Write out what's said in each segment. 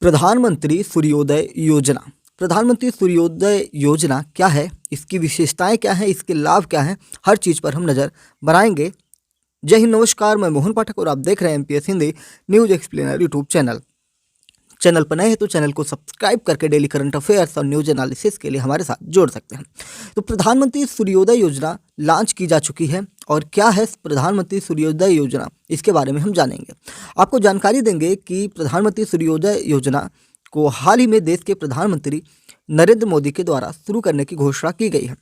प्रधानमंत्री सूर्योदय योजना। प्रधानमंत्री सूर्योदय योजना क्या है, इसकी विशेषताएं क्या हैं, इसके लाभ क्या हैं, हर चीज़ पर हम नज़र बनाएंगे। जय हिंद, नमस्कार। मैं मोहन पाठक और आप देख रहे हैं MPS Hindi news explainer YouTube channel. Channel पर नए हैं तो चैनल को सब्सक्राइब करके डेली करंट अफेयर्स और न्यूज एनालिसिस के लिए हमारे साथ जोड़ सकते हैं। तो प्रधानमंत्री सूर्योदय योजना लॉन्च की जा चुकी है और क्या है प्रधानमंत्री सूर्योदय योजना, इसके बारे में हम जानेंगे। आपको जानकारी देंगे कि प्रधानमंत्री सूर्योदय योजना को हाल ही में देश के प्रधानमंत्री नरेंद्र मोदी के द्वारा शुरू करने की घोषणा की गई है।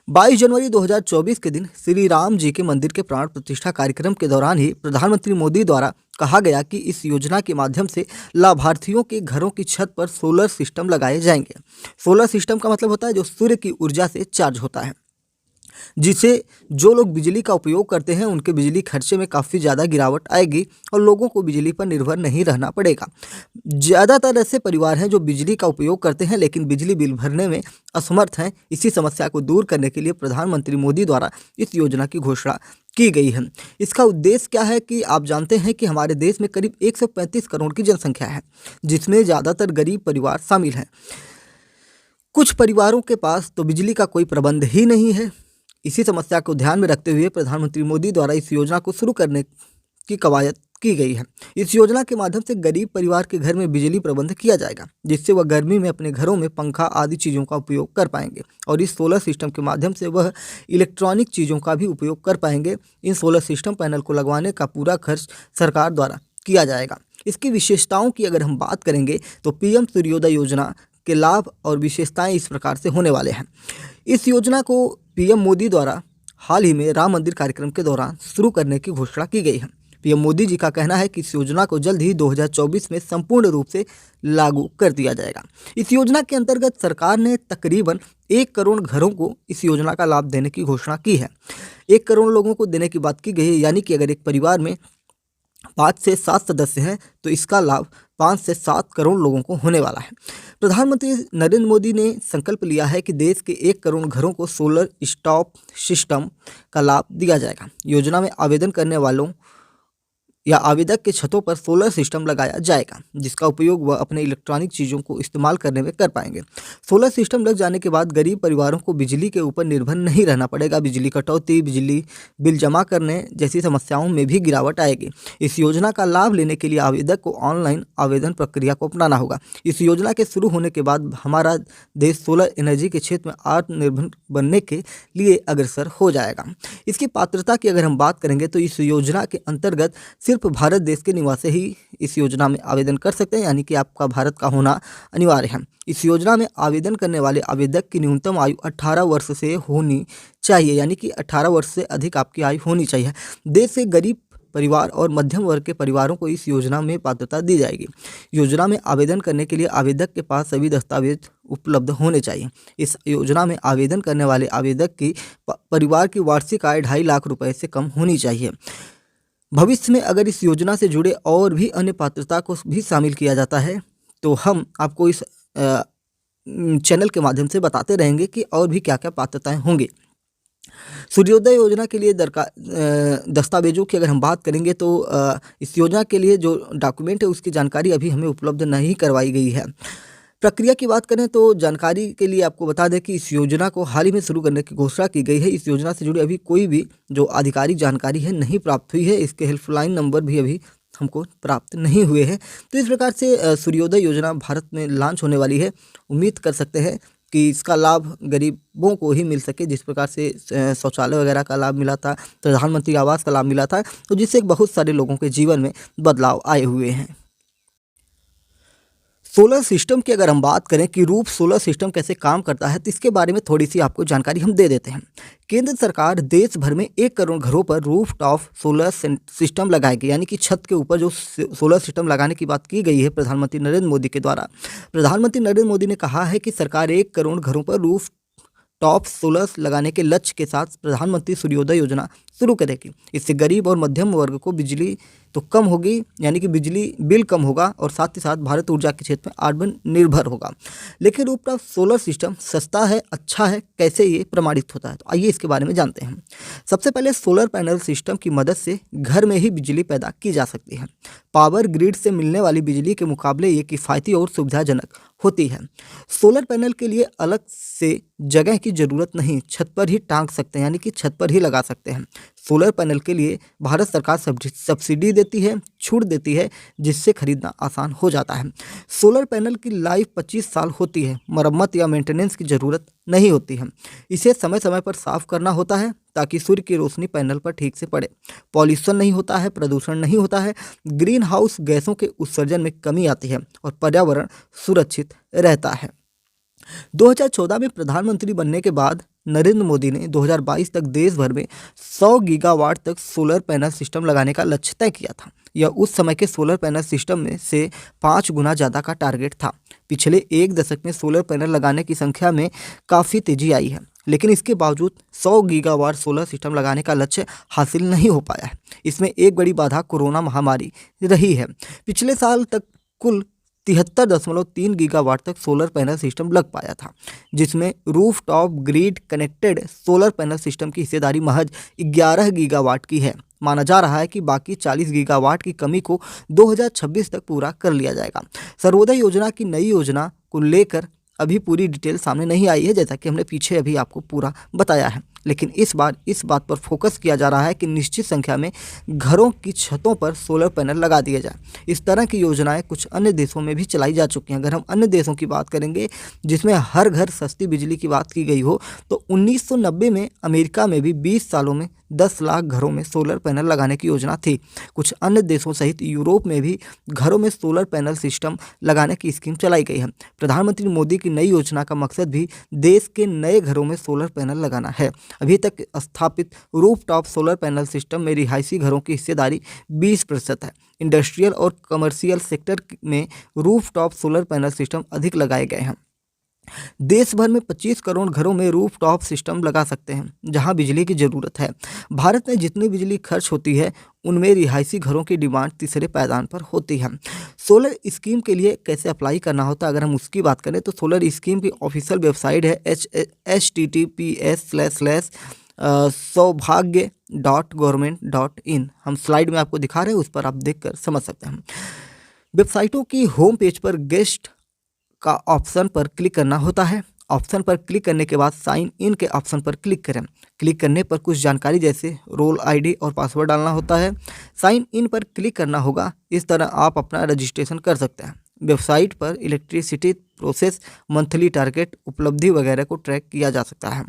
22 जनवरी 2024 के दिन श्री राम जी के मंदिर के प्राण प्रतिष्ठा कार्यक्रम के दौरान ही प्रधानमंत्री मोदी द्वारा कहा गया कि इस योजना के माध्यम से लाभार्थियों के घरों की छत पर सोलर सिस्टम लगाए जाएंगे। सोलर सिस्टम का मतलब होता है जो सूर्य की ऊर्जा से चार्ज होता है, जिससे जो लोग बिजली का उपयोग करते हैं उनके बिजली खर्चे में काफ़ी ज़्यादा गिरावट आएगी और लोगों को बिजली पर निर्भर नहीं रहना पड़ेगा। ज़्यादातर ऐसे परिवार हैं जो बिजली का उपयोग करते हैं लेकिन बिजली बिल भरने में असमर्थ हैं। इसी समस्या को दूर करने के लिए प्रधानमंत्री मोदी द्वारा इस योजना की घोषणा की गई है। इसका उद्देश्य क्या है कि आप जानते हैं कि हमारे देश में करीब 135 करोड़ की जनसंख्या है, जिसमें ज़्यादातर गरीब परिवार शामिल हैं। कुछ परिवारों के पास तो बिजली का कोई प्रबंध ही नहीं है। इसी समस्या को ध्यान में रखते हुए प्रधानमंत्री मोदी द्वारा इस योजना को शुरू करने की कवायद की गई है। इस योजना के माध्यम से गरीब परिवार के घर में बिजली प्रबंध किया जाएगा, जिससे वह गर्मी में अपने घरों में पंखा आदि चीज़ों का उपयोग कर पाएंगे और इस सोलर सिस्टम के माध्यम से वह इलेक्ट्रॉनिक चीज़ों का भी उपयोग कर पाएंगे। इन सोलर सिस्टम पैनल को लगवाने का पूरा खर्च सरकार द्वारा किया जाएगा। इसकी विशेषताओं की अगर हम बात करेंगे तो पीएम सूर्योदय योजना के लाभ और विशेषताएं इस प्रकार से होने वाले हैं। इस योजना को पीएम मोदी द्वारा हाल ही में राम मंदिर कार्यक्रम के दौरान शुरू करने की घोषणा की गई है। पीएम मोदी जी का कहना है कि इस योजना को जल्द ही 2024 में संपूर्ण रूप से लागू कर दिया जाएगा। इस योजना के अंतर्गत सरकार ने तकरीबन 1 करोड़ घरों को इस योजना का लाभ देने की घोषणा की है। 1 करोड़ लोगों को देने की बात की गई है, यानी कि अगर एक परिवार में 5 से 7 सदस्य हैं तो इसका लाभ 5 से 7 करोड़ लोगों को होने वाला है। प्रधानमंत्री नरेंद्र मोदी ने संकल्प लिया है कि देश के 1 करोड़ घरों को सोलर स्टॉप सिस्टम का लाभ दिया जाएगा। योजना में आवेदन करने वालों या आवेदक के छतों पर सोलर सिस्टम लगाया जाएगा, जिसका उपयोग वह अपने इलेक्ट्रॉनिक चीज़ों को इस्तेमाल करने में कर पाएंगे। सोलर सिस्टम लग जाने के बाद गरीब परिवारों को बिजली के ऊपर निर्भर नहीं रहना पड़ेगा। बिजली कटौती, बिजली बिल जमा करने जैसी समस्याओं में भी गिरावट आएगी। इस योजना का लाभ लेने के लिए आवेदक को ऑनलाइन आवेदन प्रक्रिया को अपनाना होगा। इस योजना के शुरू होने के बाद हमारा देश सोलर एनर्जी के क्षेत्र में आत्मनिर्भर बनने के लिए अग्रसर हो जाएगा। इसकी पात्रता की अगर हम बात करेंगे तो इस योजना के अंतर्गत सिर्फ भारत देश के निवासी ही इस योजना में आवेदन कर सकते हैं, यानी कि आपका भारत का होना अनिवार्य है। इस योजना में आवेदन करने वाले आवेदक की न्यूनतम आयु 18 वर्ष से होनी चाहिए, यानी कि 18 वर्ष से अधिक आपकी आयु होनी चाहिए। देश के गरीब परिवार और मध्यम वर्ग के परिवारों को इस योजना में पात्रता दी जाएगी। योजना में आवेदन करने के लिए आवेदक के पास सभी दस्तावेज उपलब्ध होने चाहिए। इस योजना में आवेदन करने वाले आवेदक की परिवार की वार्षिक आय 2.5 लाख रुपए से कम होनी चाहिए। भविष्य में अगर इस योजना से जुड़े और भी अन्य पात्रता को भी शामिल किया जाता है तो हम आपको इस चैनल के माध्यम से बताते रहेंगे कि और भी क्या क्या पात्रताएं होंगी। सूर्योदय योजना के लिए दस्तावेजों की अगर हम बात करेंगे तो इस योजना के लिए जो डॉक्यूमेंट है उसकी जानकारी अभी हमें उपलब्ध नहीं करवाई गई है। प्रक्रिया की बात करें तो जानकारी के लिए आपको बता दें कि इस योजना को हाल ही में शुरू करने की घोषणा की गई है। इस योजना से जुड़ी अभी कोई भी जो आधिकारिक जानकारी है नहीं प्राप्त हुई है। इसके हेल्पलाइन नंबर भी अभी हमको प्राप्त नहीं हुए हैं। तो इस प्रकार से सूर्योदय योजना भारत में लॉन्च होने वाली है। उम्मीद कर सकते हैं कि इसका लाभ गरीबों को ही मिल सके, जिस प्रकार से शौचालय वगैरह का लाभ मिला था, प्रधानमंत्री आवास का लाभ मिला था, तो जिससे बहुत सारे लोगों के जीवन में बदलाव आए हुए हैं। सोलर सिस्टम की अगर हम बात करें कि रूफ सोलर सिस्टम कैसे काम करता है तो इसके बारे में थोड़ी सी आपको जानकारी हम दे देते हैं। केंद्र सरकार देश भर में 1 करोड़ घरों पर रूफ टॉप सोलर सिस्टम लगाएगी, यानी कि छत के ऊपर जो सोलर सिस्टम लगाने की बात की गई है प्रधानमंत्री नरेंद्र मोदी के द्वारा। प्रधानमंत्री नरेंद्र मोदी ने कहा है कि सरकार 1 करोड़ घरों पर रूफ टॉप सोलर लगाने के लक्ष्य के साथ प्रधानमंत्री सूर्योदय योजना शुरू करेगी। इससे गरीब और मध्यम वर्ग को बिजली तो कम होगी, यानी कि बिजली बिल कम होगा और साथ ही साथ भारत ऊर्जा के क्षेत्र में आत्मनिर्भर होगा। लेकिन रूफटॉप सोलर सिस्टम सस्ता है, अच्छा है, कैसे ये प्रमाणित होता है, तो आइए इसके बारे में जानते हैं। सबसे पहले सोलर पैनल सिस्टम की मदद से घर में ही बिजली पैदा की जा सकती है। पावर ग्रिड से मिलने वाली बिजली के मुकाबले ये किफ़ायती और सुविधाजनक होती है। सोलर पैनल के लिए अलग से जगह की ज़रूरत नहीं, छत पर ही टांग सकते हैं, यानी कि छत पर ही लगा सकते हैं। सोलर पैनल के लिए भारत सरकार सब्सिडी देती है, छूट देती है, जिससे खरीदना आसान हो जाता है। सोलर पैनल की लाइफ 25 साल होती है, मरम्मत या मेंटेनेंस की ज़रूरत नहीं होती है। इसे समय समय पर साफ करना होता है ताकि सूर्य की रोशनी पैनल पर ठीक से पड़े। पॉल्यूशन नहीं होता है, प्रदूषण नहीं होता है, ग्रीन हाउस गैसों के उत्सर्जन में कमी आती है और पर्यावरण सुरक्षित रहता है। 2014 में प्रधानमंत्री बनने के बाद नरेंद्र मोदी ने 2022 तक देश भर में 100 गीगावाट तक सोलर पैनल सिस्टम लगाने का लक्ष्य तय किया था। यह उस समय के सोलर पैनल सिस्टम में से 5 गुना ज़्यादा का टारगेट था। पिछले एक दशक में सोलर पैनल लगाने की संख्या में काफ़ी तेजी आई है, लेकिन इसके बावजूद 100 गीगावाट सोलर सिस्टम लगाने का लक्ष्य हासिल नहीं हो पाया है। इसमें एक बड़ी बाधा कोरोना महामारी रही है। पिछले साल तक कुल 73.3 गीगावाट तक सोलर पैनल सिस्टम लग पाया था, जिसमें roof top grid connected solar panel system की हिस्सेदारी महज 11 गीगावाट की है। माना जा रहा है कि बाकी 40 गीगावाट की कमी को 2026 तक पूरा कर लिया जाएगा। सर्वोदय योजना की नई योजना को लेकर अभी पूरी डिटेल सामने नहीं आई है, जैसा कि हमने पीछे अभी आपको पूरा बताया है, लेकिन इस बार इस बात पर फोकस किया जा रहा है कि निश्चित संख्या में घरों की छतों पर सोलर पैनल लगा दिए जाए। इस तरह की योजनाएं कुछ अन्य देशों में भी चलाई जा चुकी हैं। अगर हम अन्य देशों की बात करेंगे जिसमें हर घर सस्ती बिजली की बात की गई हो, तो 1990 में अमेरिका में भी 20 सालों में 10 लाख घरों में सोलर पैनल लगाने की योजना थी। कुछ अन्य देशों सहित यूरोप में भी घरों में सोलर पैनल सिस्टम लगाने की स्कीम चलाई गई है। प्रधानमंत्री मोदी की नई योजना का मकसद भी देश के नए घरों में सोलर पैनल लगाना है। अभी तक स्थापित रूफटॉप सोलर पैनल सिस्टम में रिहायशी घरों की हिस्सेदारी 20% है। इंडस्ट्रियल और कमर्शियल सेक्टर में रूफटॉप सोलर पैनल सिस्टम अधिक लगाए गए हैं। देश भर में 25 करोड़ घरों में रूफटॉप सिस्टम लगा सकते हैं जहां बिजली की ज़रूरत है। भारत में जितनी बिजली खर्च होती है उनमें रिहायशी घरों की डिमांड तीसरे पायदान पर होती है। सोलर स्कीम के लिए कैसे अप्लाई करना होता है, अगर हम उसकी बात करें तो सोलर स्कीम की ऑफिशियल वेबसाइट है https://saubhagya.government.in। हम स्लाइड में आपको दिखा रहे हैं, उस पर आप देखकर समझ सकते हैं। वेबसाइटों की होम पेज पर गेस्ट का ऑप्शन पर क्लिक करना होता है। ऑप्शन पर क्लिक करने के बाद साइन इन के ऑप्शन पर क्लिक करें। क्लिक करने पर कुछ जानकारी जैसे रोल आईडी और पासवर्ड डालना होता है। साइन इन पर क्लिक करना होगा। इस तरह आप अपना रजिस्ट्रेशन कर सकते हैं। वेबसाइट पर इलेक्ट्रिसिटी प्रोसेस, मंथली टारगेट, उपलब्धि वगैरह को ट्रैक किया जा सकता है।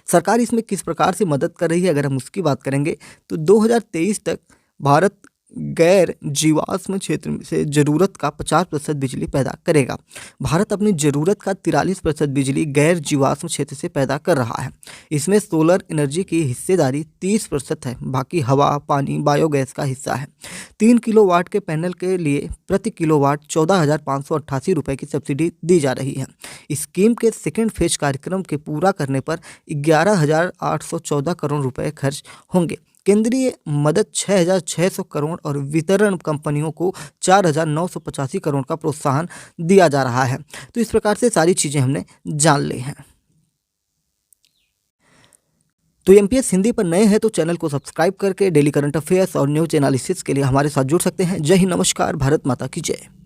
सरकार इसमें किस प्रकार से मदद कर रही है, अगर हम उसकी बात करेंगे तो 2023 तक भारत गैर जीवाश्म क्षेत्र से ज़रूरत का 50% बिजली पैदा करेगा। भारत अपनी ज़रूरत का 43% बिजली गैर जीवाश्म क्षेत्र से पैदा कर रहा है। इसमें सोलर एनर्जी की हिस्सेदारी 30% है, बाकी हवा, पानी, बायोगैस का हिस्सा है। 3 किलोवाट के पैनल के लिए प्रति किलोवाट 14,588 रुपये की सब्सिडी दी जा रही है। स्कीम के सेकेंड फेज कार्यक्रम के पूरा करने पर 11,814 करोड़ रुपये खर्च होंगे। केंद्रीय मदद 6,600 करोड़ और वितरण कंपनियों को 4,985 करोड़ का प्रोत्साहन दिया जा रहा है। तो इस प्रकार से सारी चीज़ें हमने जान ली हैं। तो एमपीएस हिंदी पर नए हैं तो चैनल को सब्सक्राइब करके डेली करंट अफेयर्स और न्यूज एनालिसिस के लिए हमारे साथ जुड़ सकते हैं। जय हिंद, नमस्कार, भारत माता की जय।